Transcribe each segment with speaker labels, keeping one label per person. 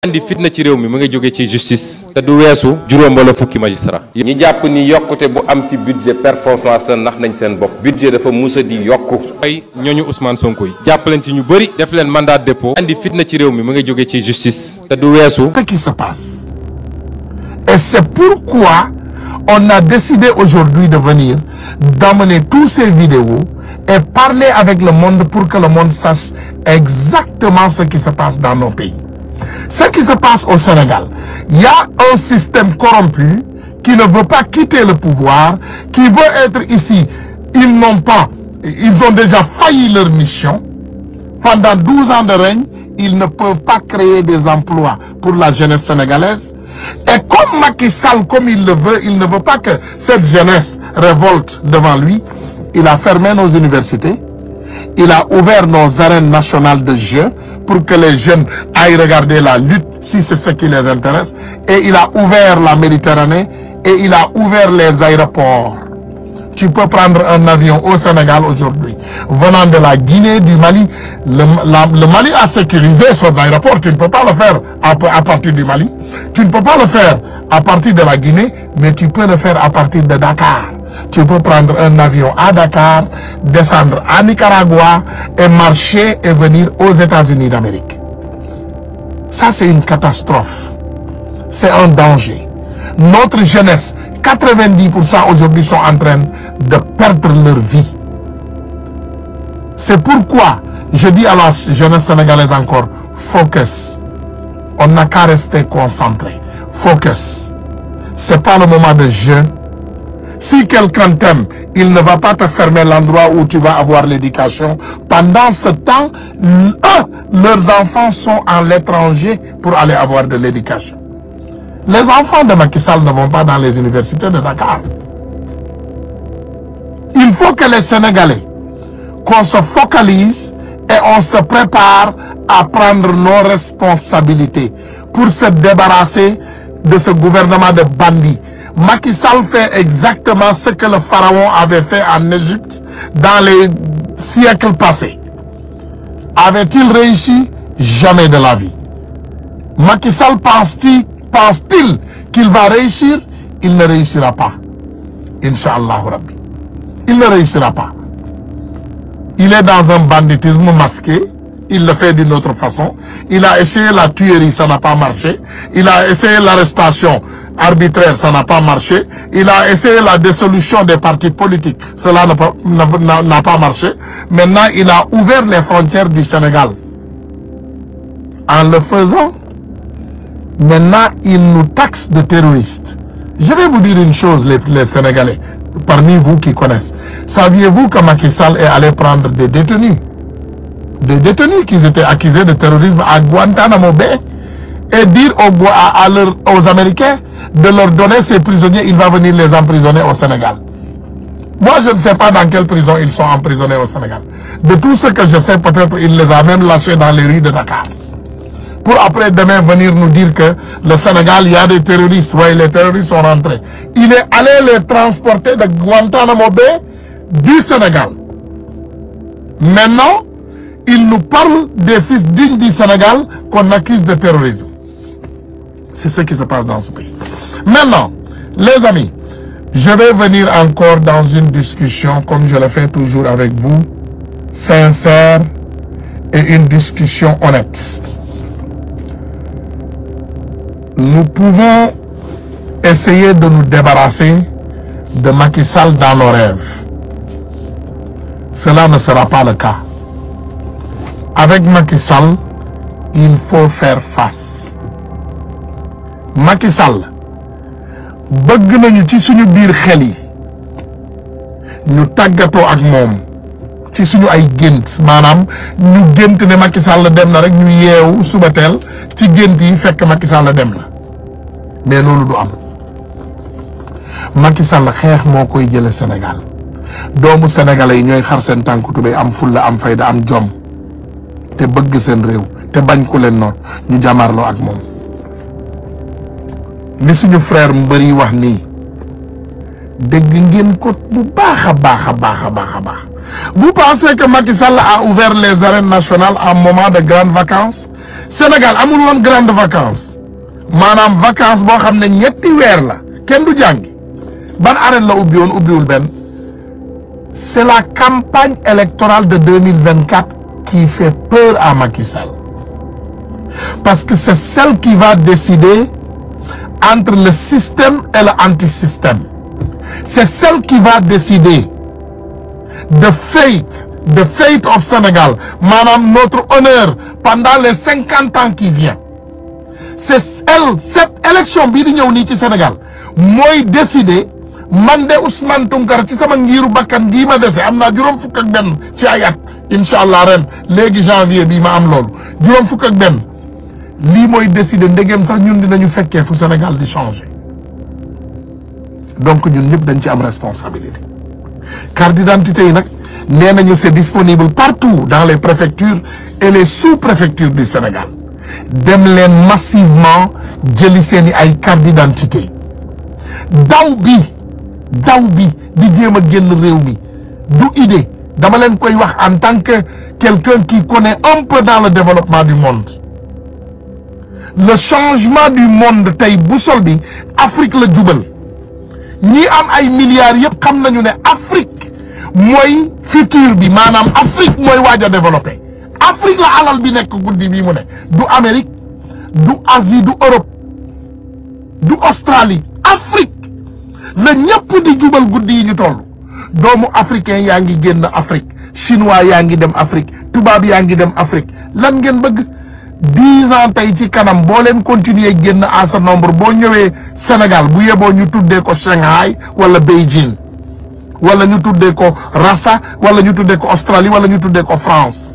Speaker 1: andi fitna ci réew mi mu nga jóge ci justice te du weesu juróom wala fukki magistrat ñi jàpp ni yokkute bu am ci budget performance nax nañ seen bopp budget dafa musa di yokku ay ñooñu Ousmane Sonko yi jàpp leen ci ñu bëri def leen mandat de dépôt andi fitna ci réew mi mu nga jóge ci justice te du weesu
Speaker 2: ce qui se passe. Et c'est pourquoi on a décidé aujourd'hui de venir d'amener tous ces vidéos et parler avec le monde pour que le monde sache exactement ce qui se passe dans nos pays. Ce qui se passe au Sénégal, il y a un système corrompu qui ne veut pas quitter le pouvoir, qui veut être ici. Ils ont déjà failli leur mission. Pendant 12 ans de règne, ils ne peuvent pas créer des emplois pour la jeunesse sénégalaise. Et comme Macky Sall, comme il le veut, il ne veut pas que cette jeunesse révolte devant lui. Il a fermé nos universités. Il a ouvert nos arènes nationales de jeu pour que les jeunes aillent regarder la lutte si c'est ce qui les intéresse. Et il a ouvert la Méditerranée et il a ouvert les aéroports. Tu peux prendre un avion au Sénégal aujourd'hui, venant de la Guinée, du Mali. Le Mali a sécurisé son aéroport. Tu ne peux pas le faire à partir du Mali. Tu ne peux pas le faire à partir de la Guinée, mais tu peux le faire à partir de Dakar. Tu peux prendre un avion à Dakar, descendre à Nicaragua et marcher et venir aux États-Unis d'Amérique. Ça, c'est une catastrophe. C'est un danger. Notre jeunesse, 90% aujourd'hui sont en train de perdre leur vie. C'est pourquoi je dis à la jeunesse sénégalaise encore, focus. On n'a qu'à rester concentré. Focus. C'est pas le moment de jeu. Si quelqu'un t'aime, il ne va pas te fermer l'endroit où tu vas avoir l'éducation. Pendant ce temps, leurs enfants sont à l'étranger pour aller avoir de l'éducation. Les enfants de Macky Sall ne vont pas dans les universités de Dakar. Il faut que les Sénégalais, qu'on se focalise et on se prépare à prendre nos responsabilités pour se débarrasser de ce gouvernement de bandits. Macky Sall fait exactement ce que le pharaon avait fait en Égypte dans les siècles passés. Avait-il réussi? Jamais de la vie. Macky Sall pense-t-il qu'il va réussir? Il ne réussira pas. Inch'Allah Rabbi. Il ne réussira pas. Il est dans un banditisme masqué. Il le fait d'une autre façon. Il a essayé la tuerie, ça n'a pas marché. Il a essayé l'arrestation arbitraire, ça n'a pas marché. Il a essayé la dissolution des partis politiques, cela n'a pas marché. Maintenant, il a ouvert les frontières du Sénégal. En le faisant, maintenant, il nous taxe de terroristes. Je vais vous dire une chose, les Sénégalais, parmi vous qui connaissent. Saviez-vous que Macky Sall est allé prendre des détenus? Des détenus qui étaient accusés de terrorisme à Guantanamo Bay et dire aux Américains de leur donner ces prisonniers, il va venir les emprisonner au Sénégal. Moi, je ne sais pas dans quelle prison ils sont emprisonnés au Sénégal. De tout ce que je sais, peut-être il les a même lâchés dans les rues de Dakar. Pour après demain venir nous dire que le Sénégal, il y a des terroristes. Oui, les terroristes sont rentrés. Il est allé les transporter de Guantanamo Bay du Sénégal. Maintenant, il nous parle des fils dignes du Sénégal qu'on accuse de terrorisme. C'est ce qui se passe dans ce pays. Maintenant, les amis, je vais venir encore dans une discussion, comme je le fais toujours avec vous, sincère et une discussion honnête. Nous pouvons essayer de nous débarrasser de Macky Sall dans nos rêves. Cela ne sera pas le cas. Avec Macky Sall, il faut faire face. Macky Sall, bëgg nañu ci suñu biir xel yi ñu tàggatoo ak moom ci suñu ay gént maanaam ñu gént ne Macky Sall dem na rek ñu yeewu suba teel ci gént yi fekk Macky Sall dem na mais loolu du am. Macky Sall xeex moo koy jële Sénégal doomu sénégalais yi ñooy xar seen tànku tubéy am fulla am fayda am jom te bëgg seen réew te bañ ku leen noot ñu jàmmarloo ak moom. li suñu frère mbër yi wax nii dégg ngeen ko bu baax a baax. Vous pensez que Macky Sall a ouvert les arènes nationales en moment de grandes vacances? Sénégal amul woon grandes vacances maanaam vacances boo xam ne ñetti weer la kenn du jàngi ban arène la ubbi woon ubbiwul benn. C'est la campagne électorale de 2024 qui fait peur à Macky Sall parce que c'est celle qui va décider entre le système et le anti-système. C'est celle qui va décider the fate of Sénégal, maanaam notre honneur pendant les 50 ans qui viennent. C'est cette élection bii di ñëw nii ci Sénégal mooy décider. Man de Ousmane Tounkara ci sama ngiiru bakkan gii ma dese am naa juróom fukk ak benn ci ay at incha allah ren léegi janvier bii ma am loolu juróom fukk ak benn lii mooy décider ndegem sax ñun dinañu fekkee fu Sénégal di changer donc ñun ñëpp dañ ci am responsabilité. Carte d'identité yi nag nee nañu c'est disponible partout dans les préfectures et les sous-préfectures du Sénégal dem leen massivement jëli seeni ay carte d'identité. daw bi di jéem a génn réew mi du idée dama leen koy wax en tant que quelqu'un qui connaît un peu dans le développement du monde. Le changement du monde tey bu sol bi Afrique la jubal ñi am ay milliards yëpp xam nañu ne Afrique mooy futur bi maanaam Afrique mooy waaj a développé. Afrique la alal bi nekk guddi bii mu ne du Amérique du Asie du Europe du Australie Afrique la ñëpp di jubal guddi yi ñu toll. doomu africain yaa ngi génn Afrique chinois yaa ngi dem Afrique tubaab yaa ngi dem Afrique lan ngeen bëgg 10 ans tey ci kanam boo leen continuer génn à ce nombre boo ñëwee Sénégal bu yeboo ñu tuddee ko Shanghai wala Beijing wala ñu tuddee ko Rassa wala ñu tuddee ko Australie wala ñu tuddee ko France.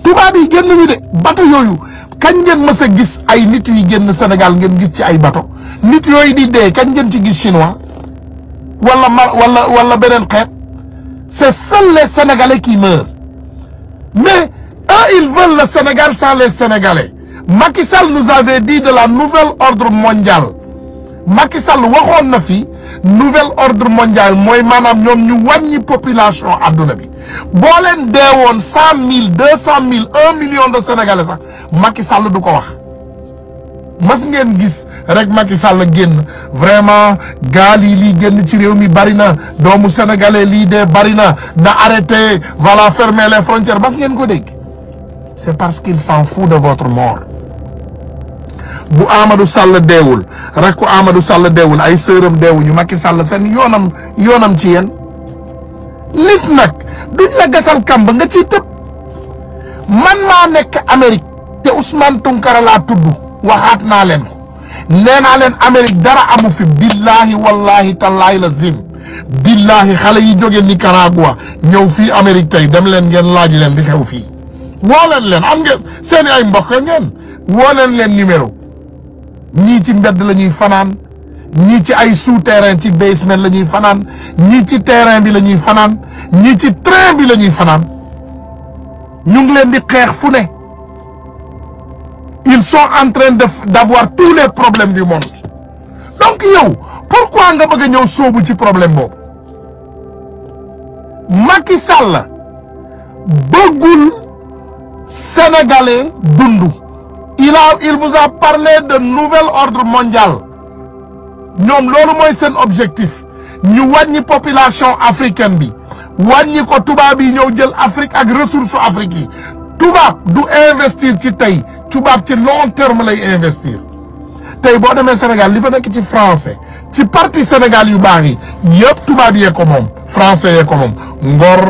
Speaker 2: tubaab yi génn ñu de bateau yooyu kañ ngeen mës a gis ay nit yu génn Sénégal ngeen gis ci ay bateau nit yooyu di dee kañ ngeen ci gis chinois wala beneen xeet. C'est seuls les Sénégalais qui meurent. Mais eux, ils veulent le Sénégal sans les Sénégalais. Macky Sall nous avait dit de la nouvel ordre mondial. Macky Sall waxoon na fi nouvel ordre mondial mooy maanaam ñoom ñu wàññi population adduna bi. boo leen deewoon 100 000 200 000 1 million de Sénégalais sax Macky Sall du ko wax. mas ngeen gis rek Macky Sall génn vraiment gaal yi lii génn ci réew mi bari na doomu sénégalais lii de bari na arrêté voilà fermer les frontières mas ngeen ko dégg. C'est parce qu'il s'en fout de votre mort. bu Amadou Sall deewul rek ko Amadou Sall deewul ay sëram deewuñu Macky Sall seen yoonam ci yéen. nit nag duñ la gasal kamb nga ciy tëb man maa nekk Amérique te Ousmane Tounkara laa tudd. waxaat naa leen ko nee naa leen Amérique dara amu fi billahi wallahi tallahi la zim billahi xale yi jóge Nicaragua ñëw fii Amérique tey dem leen ngeen laaj leen di xew fii woo leen am ngeen seeni ay mbokk ngeen woo leen numéro ñii ci mbedd la ñuy fanaan ñii ci ay souterrain ci basement la ñuy fanaan ñii ci terrain bi la ñuy fanaan ñii ci train bi la ñuy fanaan ñu ngi leen di xeex fu ne. Ils sont en train d'avoir tous les problèmes du monde. Donc yow pourquoi nga bëgg a ñëw soobu ci problème boobu. Macky Sall bëggul Sénégalais dundu. Il vous a parlé de nouvel ordre mondial. ñoom loolu mooy seen objectif. ñu wàññi population africaine bi. wàññi ko tubaab yi ñëw jël Afrique ak ressources Afrique yi. tubaab du investir ci tey. tubaab ci long terme lay investir tey boo demee Sénégal li fa nekk ci français ci parti Sénégal yu baax yi yëpp tubaab yee ko moom français yee ko moom Ngor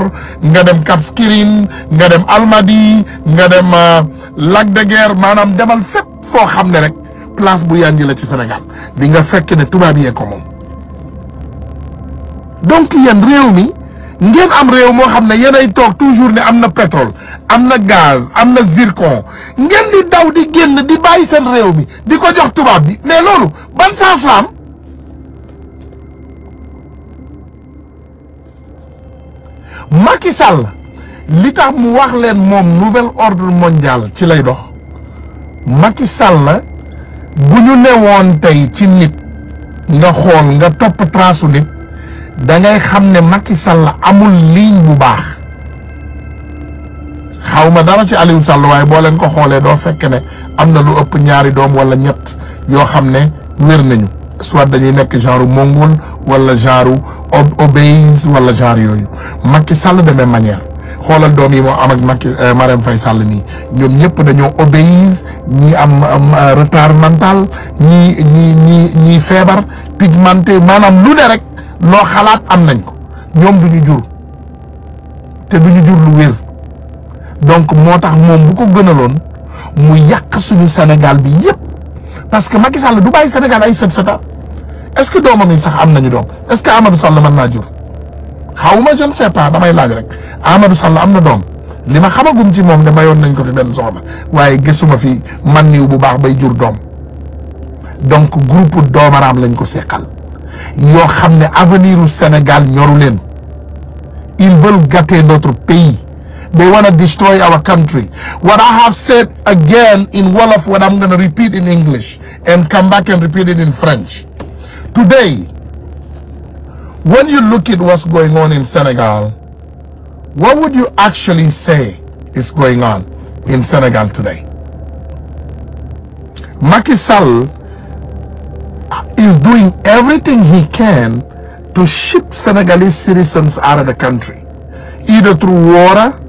Speaker 2: nga dem Cap Skirring nga dem Almadies nga dem Lac de Guiers maanaam demal fépp foo xam ne rek place bu yànji la ci Sénégal di nga fekk ne tubaab yee ko moom. donc yéen réew mi ngeen am réew moo xam ne yéenay toog toujours ne am na pétrole am na gaz am na zircon ngeen di daw di génn di bàyyi seen réew mi di ko jox tubaab bi mais loolu ban sens la am. Macky Sall li tax mu wax leen moom nouvel ordre mondial ci lay dox. Macky Sall bu ñu newoon tey ci nit nga xool nga topp trasu nit da ngay xam ne Macky Sall amul ligne bu baax xawma dara ci Aliou Sall waaye boo leen ko xoolee doo fekk ne am na lu ëpp ñaari doom wala ñett yoo xam ne wér nañu soit dañuy nekk genre mongol wala genre obèse wala genre yooyu. Macky Sall de même manière xoolal doom yi moo am ak Macky Marème Faye Sall nii ñoom ñëpp dañoo obèse ñii am retard mental ñii feebar pigmenté maanaam lu ne rek loo xalaat am nañ ko ñoom du ñu jur te du ñu jur lu wér. donc moo tax moom bu ko gënaloon mu yàq suñu Sénégal bi yëpp parce que Macky Sall du bàyyi Sénégal ay sët-sëta est-ce que doomam yi sax am nañu doom est-ce que Amadou Sall mën naa jur xawma je ne sais pas damay laaj rek Amadou Sall am na doom li ma xamagum ci moom de mayoon nañ ko fi benn soxna waaye gisuma fi man niw bu baax bay jur doom donc groupe doomaraam lañ ko seqal yoo xam ne avenir u Sénégal ñoru leen ils veulent gâter notre pays. They want to destroy our country. What I have said again in Wolof, what I'm going to repeat in English and come back and repeat it in French. Today, when you look at what's going on in Senegal, what would you actually say is going on in Senegal today? Macky Sall is doing everything he can to ship Senegalese citizens out of the country, either through water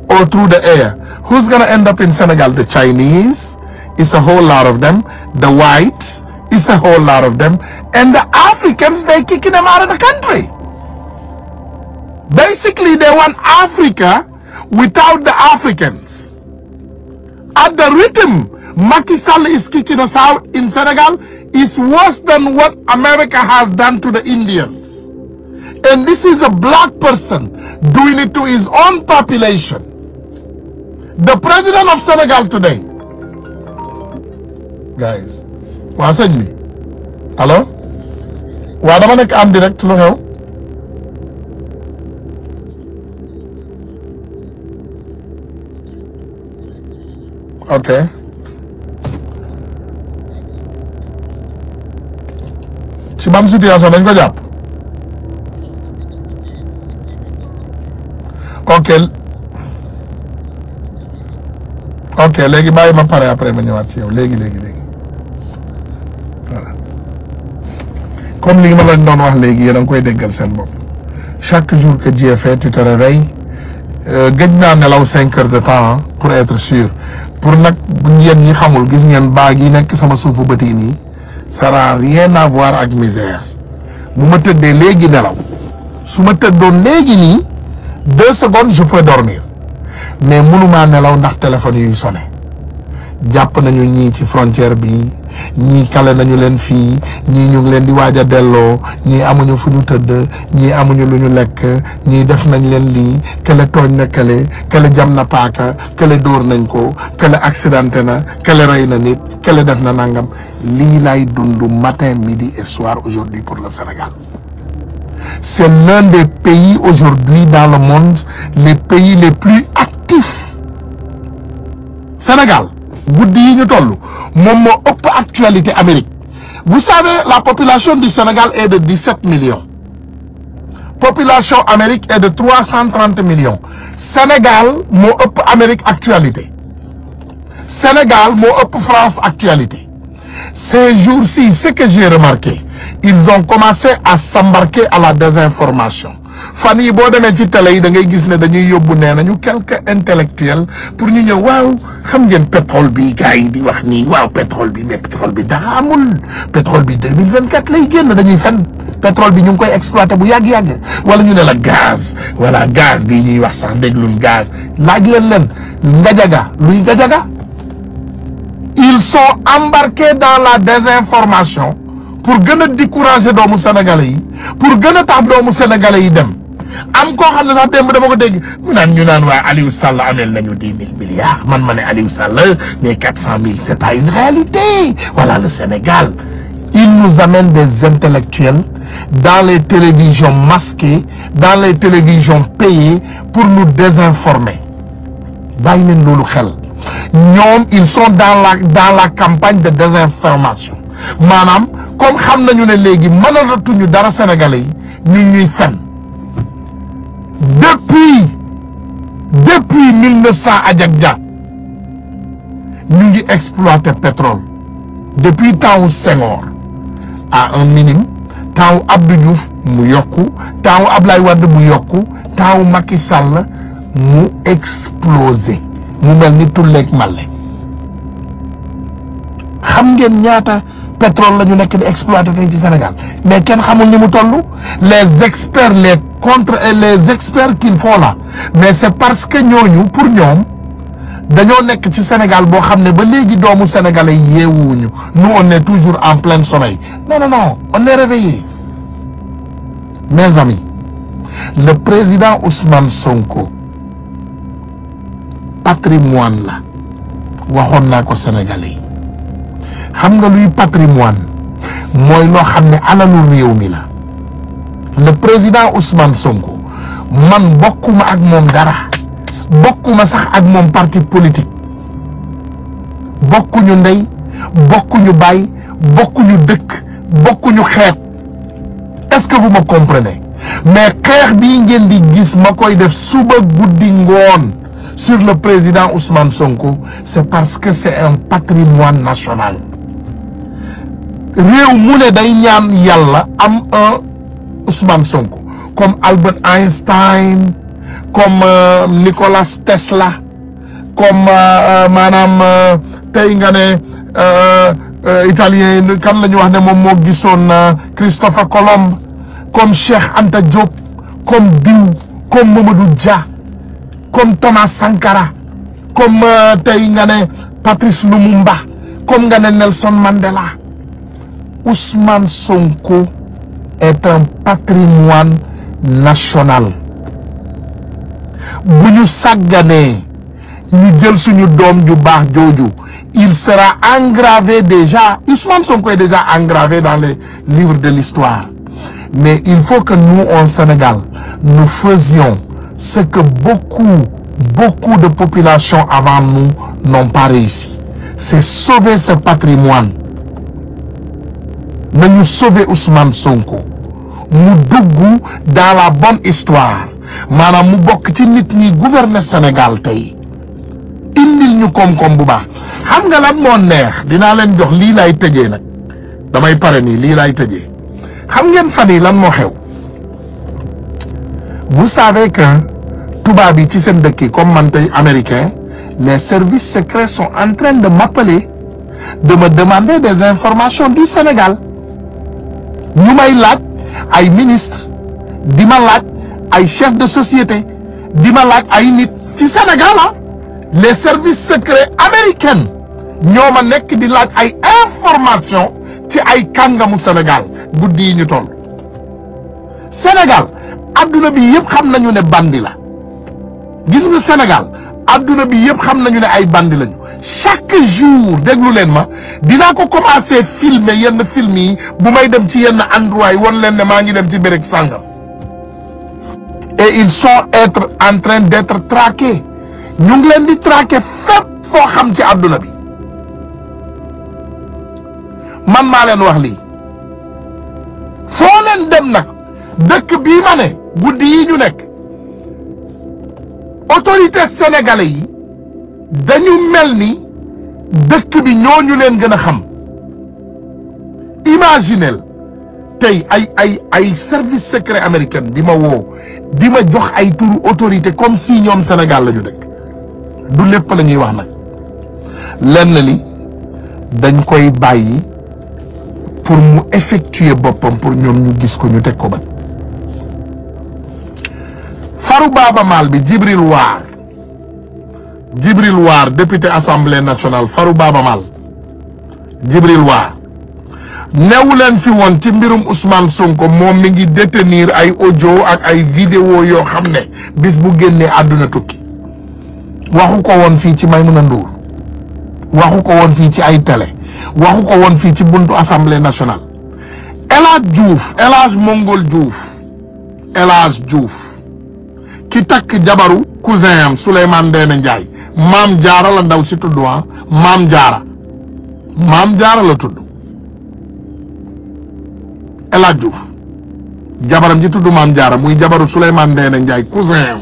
Speaker 2: or through the air. Who's going to end up in Senegal? The Chinese, it's a whole lot of them. The whites, it's a whole lot of them. And the Africans, they're kicking them out of the country. Basically, they want Africa without the Africans. At the rhythm Macky Sall is kicking us out in Senegal is worse than what America has done to the Indians. And this is a black person doing it to his own population. The president of Senegal today, guys, waa sëñ bi allo waa dama nekk en direct lu xew ok ci ban situation dañ ko jàpp ok léegi bàyyi ma pare après ma ñëwaat ci yow léegi voilà comme li ma lañ doon wax léegi yéen a ngi koy déggal seen bopp chaque jour que Dieu fait tu te réveilles gëj naa nelaw 5 heures de temps pour être sûr pour nag yéen ñi xamul gis ngeen baag yi nekk sama suufu bët yi nii ça n'a rien à voir ak misère bu ma tëddee léegi nelaw su ma tëddoon léegi nii 2 secondes je peux dormir mais mënumaa nelaw ndax téléphone yuy sonné jàpp nañu ñii ci frontière bi ñii kale nañu leen fii ñii ñu ngi leen di waaj a delloo ñii amuñu fu ñu tëdd ñii amuñu lu ñu lekk ñii def nañ leen lii kële tooñ na kële jam na paaka kële dóor nañ ko kële accidenté na kële rey na nit kële def na nangam lii lay dund matin midi et soir aujourd'hui pour le Sénégal. C'est l'un des pays aujourd'hui dans le monde les pays les plus actifs. Sénégal guddi yi ñu toll moom moo ëpp actualité Amérique. Vous savez, la population du Sénégal est de 17 millions. Population Amérique est de 330 millions. Sénégal moo ëpp Amérique actualité. Sénégal moo ëpp France actualité. Ces jours-ci, ce que j'ai remarqué, ils ont commencé à s'embarquer à la désinformation. fan yi boo demee ci télé yi da ngay gis ne dañuy yóbbu nee nañu quelques intellectuels pour ñu ñëw waaw xam ngeen pétrole bi gars yi di wax nii waaw pétrole bi mais pétrole bi dara amul pétrole bi 2024 lay génn dañuy fen pétrole bi ñu ngi koy exploité bu yàgg-yàgg wala ñu ne la gaz voilà gaz bi ñuy wax sax déglul gaz laaj leen ngajaga luy ngajaga ils sont embarqués dans la désinformation pour gën a décourager doomu sénégalais yi pour gën a tax doomu sénégalais yi dem am koo xam ne sax démb dama ko dégg ñu naan waa Aliou Sall amel nañu 10 000 milliards man ma ne Aliou Sall mais 400 000 c'est pas une réalité. Voilà le Sénégal. Il nous amène des intellectuels dans les télévisions masquées, dans les télévisions payées pour nous désinformer. bàyyi leen loolu xel ñoom ils sont dans la campagne de désinformation. maanaam comme xam nañu ne léegi mënatuñu dara sénégalais yi ñuy fen depuis depuis 1900 Adjak ñu ngi exploiter pétrole depuis temps Senghor à un minimum, temps Abdou Diouf mu yokku, temps Ablaye Wade mu yokku, temps Macky Sall mu explosé mu mel ni tulleeg male. Xam ngeen ñaata pétrole la ñu nekk di exploiter tey ci Sénégal mais kenn xamul ni mu toll. Les experts les contre et les experts qu'il faut là mais c'est parce que ñooñu pour ñoom dañoo nekk ci Sénégal boo xam ne ba léegi doomu sénégalais yeewuñu. Nous on est toujours en plein sommeil. Non, on est réveillés. Mes amis, le président Ousmane Sonko patrimoine la waxoon naa ko sénégalais yi. Xam nga luy patrimoine mooy loo xam ne alalu réew mi la. Le président Ousmane Sonko man bokkuma ak moom dara, bokkuma sax ak moom parti politique, bokkuñu ndey, bokkuñu baay, bokkuñu dëkk, bokkuñu xeet. Est-ce que vous me comprenez? Mais xeex bii ngeen di gis ma koy def suba guddi ngoon sur le président Ousmane Sonko, c'est parce que c'est un patrimoine national. Réew mu ne day ñaan yàlla am un Ousmane Sonko comme Albert Einstein, comme Nikola Tesla, comme maanaam tey nga ne italien kan la ñu wax ne moom moo gisoon Christopher Colomb, comme Cheikh Anta Diop, comme diw, comme Mamadou Dia, comme Thomas Sankara, comme tey nga ne Patrice Lumumba, comme nga ne Nelson Mandela. Ousmane Sonko est un patrimoine national. Bu ñu sàgganee ñu jël suñu doom ju baax jooju, il sera engravé déjà. Ousmane Sonko est déjà engravé dans les livres de l'histoire. Mais il faut que nous, au Sénégal, nous faisions ce que beaucoup de populations avant nous n'ont pas réussi. C'est sauver ce patrimoine. Nañu sauver Ousmane Sonko mu dugg dans la bonne histoire maanaam mu bokk ci nit ñi gouverner Sénégal tey indil ñu koom-koom bu baax. Xam nga lan moo neex dinaa leen jox lii lay tëjee nag damay pare nii lii lay tëjee. Xam ngeen fan yi lan moo xew? Vous savez que tubaab yi ci seen dëkk yi comme man tey américain, les services secrets sont en train de m'appeler, de me demander des informations du Sénégal. Ñu may laaj ay ministre, di ma laaj ay chef de société, di ma laaj ay nit ci Sénégal ah. Les services secrets américains ñoo ma nekk di laaj ay information ci ay kàngamu Sénégal guddi yi ñu toll. Sénégal adduna bi yëpp xam nañu ne bandi la. Gis nga Sénégal adduna bi yëpp xam nañu ne ay bandi lañu. Chaque jour déglu leen ma dinaa ko commencer filmer yenn film yi bu may dem ci yenn endroit yi won leen ne maa ngi dem ci béréb sàngam. Et ils sont en train d'être traqués. Ñu ngi leen di traquer fépp foo xam ci adduna bi. Man maa leen wax lii foo leen dem nag dëkk bii ma ne guddi yi ñu nekk autorité sénégalais yi dañu mel ni dëkk bi ñooñu leen gën a xam. Imaginez tey ay service secret américain di ma woo di ma jox ay turu autorité comme si ñoom Sénégal la ñu dëkk. Du lépp la ñuy wax nag lenn li dañ koy bàyyi pour mu effectuer boppam pour ñoom ñu gis ko ñu teg ko ba. Farou Baba Mal bi Djibril War député assemblée nationale Farou Baba Mal Djibril War newu leen fi woon ci mbirum Ousmane Sonko moom mi ngi détenir ay audio ak ay vidéo yoo xam ne bis bu génnee àdduna tukki. Waxu ko woon fii ci Maïmouna Ndour, waxu ko woon fii ci ay télé, waxu ko woon fii ci buntu assemblée nationale. El Hadj Mongol Diouf ki takk jabaru cousin am Souleymane Ndéné Ndiaye Maam Jaara la ndaw si tudd Maam Jaara la tudd. El Hadj Diouf jabaram ji tudd Maam Jaara muy jabaru Souleymane Ndéné Ndiaye cousin am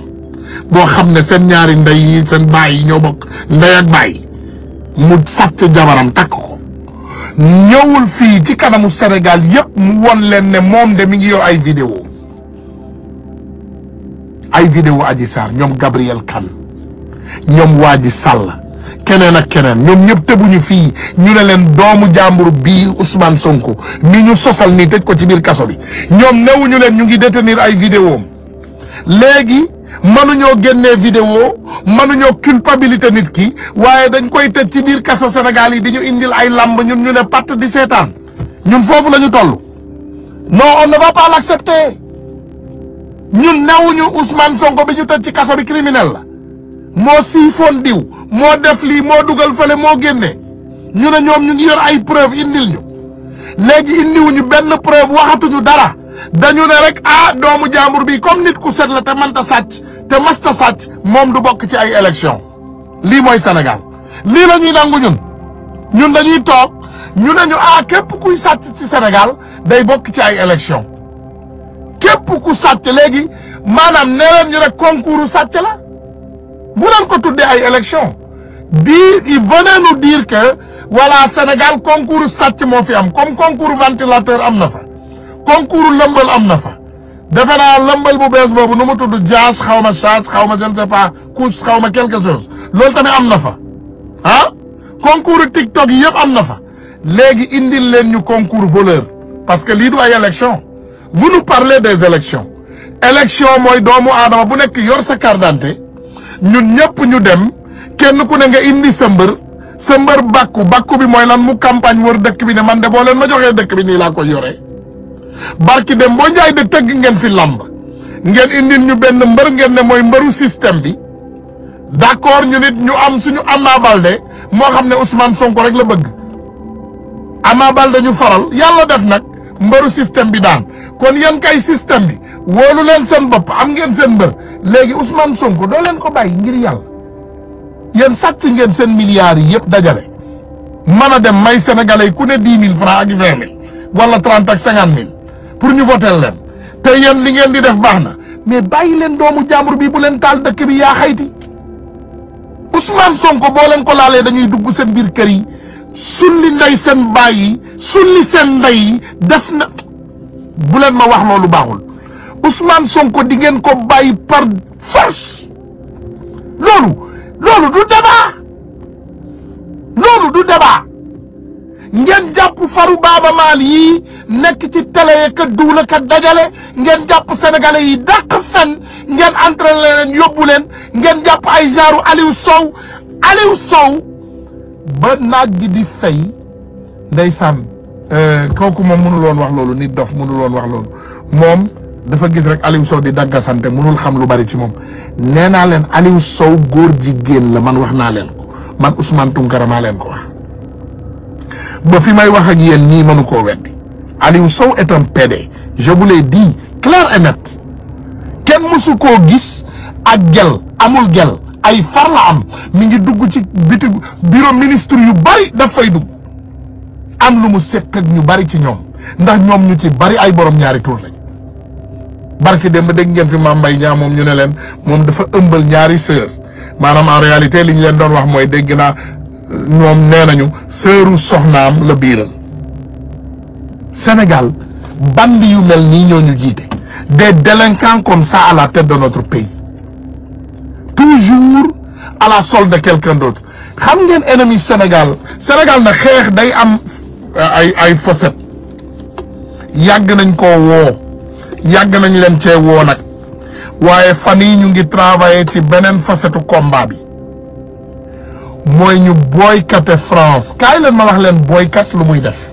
Speaker 2: boo xam ne seen ñaari ndey yi seen baay yi ñoo bokk ndey ak baay mu sàcc jabaram takk ko ñëwul fii ci kanamu Sénégal yépp mu won leen ne moom de mi ngi yor ay vidéo Adji Sarr ñoom Gabriel Kane ñoom Wadji Sall keneen ak keneen ñoom ñëpp tëbuñu fii ñu ne leen doomu jàmbur bii Ousmane Sonko mi ñu sosal nii tëj ko ci biir kaso bi ñoom newuñu leen ñu ngi détenir ay vidéo léegi mënuñoo génnee vidéo mënuñoo culpabilité nit ki waaye dañ koy tëj ci biir kaso Sénégal yi di ñu indil ay lamb ñun ñu ne patt di seetaan ñun foofu la ñu toll. Non, on ne va pas l'accepter. ñun newuñu Ousmane Sonko bi ñu tëj ci kaso bi criminel la moo siifoon diw moo def lii moo dugal fële moo génnee ñu ne ñoom ñu ngi yor ay preuve indil ñu léegi indiwuñu benn preuve waxatuñu dara dañu ne rek doomu jàmbur bi comme nit ku set la te mënta sàcc te masta sàcc moom du bokk ci ay élection lii mooy Sénégal lii la ñuy nangu ñun dañuy toog ñu ne ñu képp kuy sàcc ci Sénégal day bokk ci ay élection képp ku sàcc léegi maanaam nee leen ñu rek concours sàcc la bu leen ko tuddee ay élection il venait nous dire que voilà Sénégal concours sàcc moo fi am comme concours ventilateur am na fa concours lëmbal am na fa defe naa lëmbal bu bees boobu nu mu tudd jaas xaw ma charge xaw ma je ne sais pas couche xaw ma quelque chose loolu tamit am na fa concours TikTok yi yëpp am na fa léegi indil leen ñu concours voleur parce que lii du ay élection vous nous parlez des élections mooy doomu aadama bu nekk yor sa carte d'identité ñun ñëpp ñu dem kenn ku ne nga indi sa mbër bàkku bi mooy lan mu campagne wër dëkk bi ne man de boo leen ma joxee dëkk bi nii laa koy yoree barki dem boo njaay de tëgg ngeen fi lamb ngeen indil ñu benn mbër ngeen ne mooy mbëru système bi d'accord ñu nit ñu am suñu Ama Baldé moo xam ne Ousmane Sonko rek la bëgg Ama Baldé ñu faral yàlla def nag mbëru système bi daan kon yéen kay système bi wóolu leen seen bopp am ngeen seen mbër léegi Ousmane Sonko doo leen ko bàyyi ngir yàlla yéen sàcc ngeen seen milliards yi yëpp dajale mën a dem may sénégalais yi ku ne 10 000 francs ak 20 000 wala 30 ak 50 000 pour ñu voter leen te yéen li ngeen di def baax na mais bàyyi leen doomu jàmbur bi bu leen taal dëkk bi yaa xayti Ousmane Sonko boo leen ko laalee dañuy dugg seen biir kër yi sulli ndey seen baay yi sulli seen ndey yi def na bu leen ma wax loolu baaxul Ousmane Sonko di ngeen ko bàyyi par force loolu du débat ngeen jàpp faru Baaba Maal yi nekk ci télé yi ka duula ka dajale ngeen jàpp sénégalais yi dàq fen ngeen entraîné leen yóbbu leen ngeen jàpp ay genre Aliou Sow ba naaj gi di fay ndeysaan kooku moom mënul woon wax loolu nit dof mënul woon wax loolu moom dafa gis rek Aliou Sow di daggasante mënul xam lu bari ci moom nee naa leen Aliou Sow góor jigéen la man wax naa leen ko man Ousmane Tounkara maa leen ko wax ba fi may wax ak yéen ñii mënu koo weddi Aliou Sow est un PD je vous l'ai dit clair et net kenn mësu koo gis ak gel amul gel ay far la am mi ngi dugg ci bureau ministre yu bari daf fay dugg am lu mu sekk ak ñu bari ci ñoom ndax ñoom ñu ci bari ay borom ñaari tur lañ barki dem ba dégg ngeen fi Mame Mbaye Niang moom ñu ne leen moom dafa ëmbal ñaari sœur maanaam en réalité li ñu leen doon wax mooy dégg naa ñoom nee nañu sœuru soxnaam la biiral Sénégal bandi yu mel nii ñoo ñu jiite des délinquants comme ça à la tête de notre pays toujours à la solde de quelqu'un d'autre xam ngeen ennemi Sénégal na xeex day am ay fossette yàgg nañ koo woo yàgg nañ leen cee woo nag waaye fan yi ñu ngi travailler ci beneen facette combat bi mooy ñu boycotter France kaay leen ma wax leen boycott lu muy def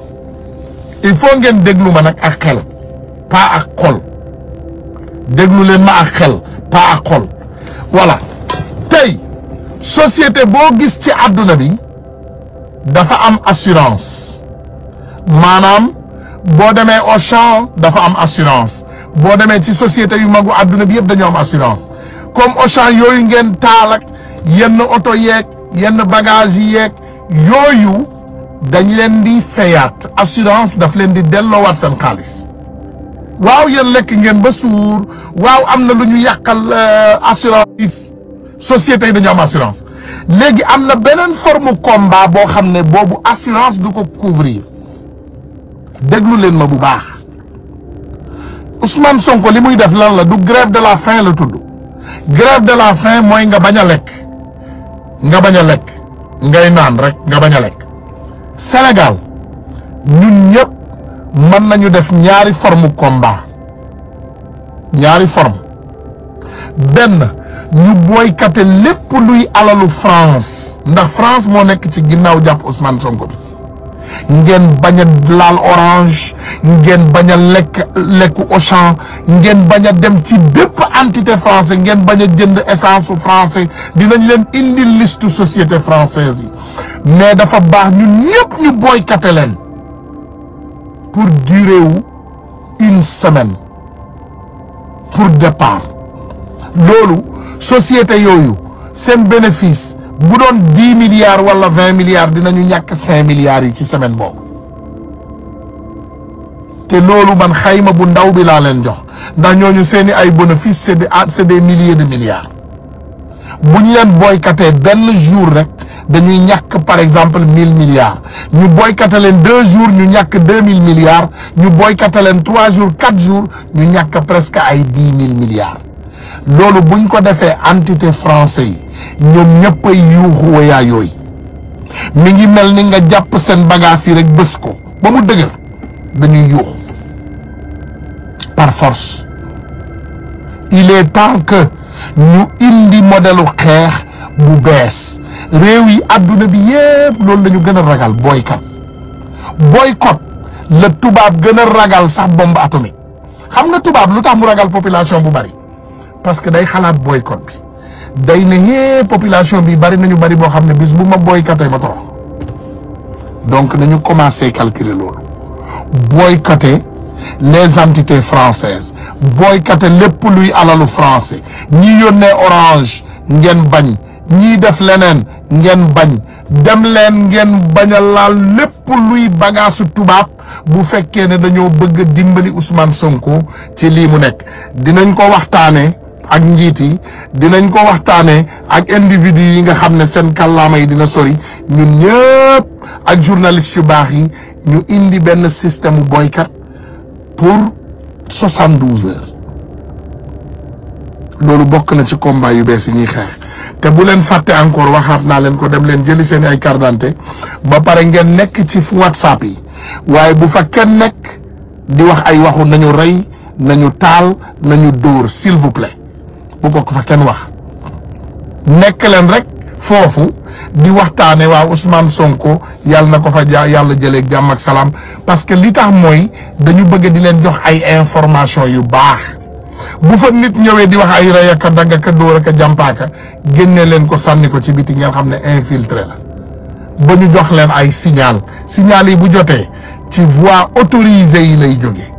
Speaker 2: il faut ngeen déglu ma nag ak xel pas ak xol déglu leen ma ak xel pas ak xol voilà tey société boo gis ci àdduna bi dafa am assurance maanaam boo demee Auchan dafa am assurance boo demee ci société yu magu àdduna bi yëpp dañoo am assurance comme Auchan yooyu ngeen taal ak yenn oto yeeg yenn bagage yi yeeg yooyu dañ leen di fayaat assurance daf leen di delloowaat seen xaalis waaw yéen lekk ngeen ba suur waaw am na lu ñu yàqal assurance société yi dañu am assurance léegi am na beneen forme combat boo xam ne boobu assurance du ko couvrir déglu leen ma bu baax Ousmane Sonko li muy def lan la du grève de la faim la tudd grève de la faim mooy nga bañ a lekk ngay naan rek nga bañ a lekk Sénégal ñun ñëpp mën nañu def ñaari forme combat ñaari forme benn ñu boycotté lépp luy alalu France ndax France moo nekk ci ginnaaw jàpp Ousmane Sonko bi ngeen bañ a laal Orange ngeen bañ a lekk Auchan ngeen bañ a dem ci bépp entité français ngeen bañ a jënd essence su français dinañ leen indi liste société française yi mais dafa baax ñun ñëpp ñu boycotté leen pour durée wu une semaine pour départ loolu société yooyu seen bénéfice bu doon 10 milliards wala 20 milliards dinañu ñàkk 5 milliards yi ci semaine boobu te loolu man xayma bu ndaw bi laa leen jox ndax ñooñu seeni ay bénéfice c'est des milliers de milliards bu ñu leen boycotté benn jour rek dañuy ñàkk par exemple 1000 milliards ñu boycotté leen 2 jours ñu ñàkk 2000 milliards ñu boycotté leen 3 jours 4 jours ñu ñàkk presque ay 10 000 milliards loolu buñ ko defee entité français yi ñoom ñëpp ay yuuxu wayaa yooyu mi ngi mel ni nga jàpp seen bagage yi rek bës ko ba mu dëgër dañuy yuuxu par force il est temps que ñu indi modèle xeex bu bees réew yi àdduna bi yépp loolu la ñu gën a ragal boycott la tubaab gën a ragal sax bombe atomique xam nga tubaab lu tax mu ragal population bu bari parce que day xalaat boycott bi day ne population bi bari nañu bari boo xam ne bis bu ma boycotté ma torox donc nañu commencé calculer loolu boycotter les entités françaises boycotter lépp luy alalu français ñi yónnee Orange ngeen bañ ñii def leneen ngeen bañ dem leen ngeen bañ a laal lépp luy bagaasu tubaab bu fekkee ne dañoo bëgg a dimbali Ousmane Sonko ci lii mu nekk dinañ ko waxtaanee ak njiit yi dinañ ko waxtaanee ak individu yi nga xam ne seen kàllaama yi dina sori ñun ñëpp ak journaliste yu baax yi ñu indi benn système boycott pour 72 heures loolu bokk na ci combat yu bees yi ñuy xeex te bu leen fàtte encore waxaat naa leen ko dem leen jëli seen ay carte d'identité ba pare ngeen nekk ci WhatsApp yi waaye bu fa kenn nekk di wax ay waxu nañu rey nañu taal nañu dóor s'il vous plaît bu ko fa kenn wax nekk leen rek foofu di waxtaane waa Ousmane Sonko yàlla na ko fa yàlla jëleeg jàmm ak salaam parce que li tax mooy dañu bëgg di leen jox ay information yu baax bu fa nit ñëwee di wax ay rey ak a dagg ak a dóor ak a jàmpaaka génne leen ko sànni ko ci biti ngeen xam ne infiltré la ba ñu jox leen ay signal yi bu jotee ci voie autorisée yi lay jóge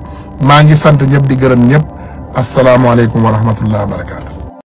Speaker 2: maa ngi sant ñëpp di gërëm ñëpp asalaamaaleykum wa rahmatullah wa barakatu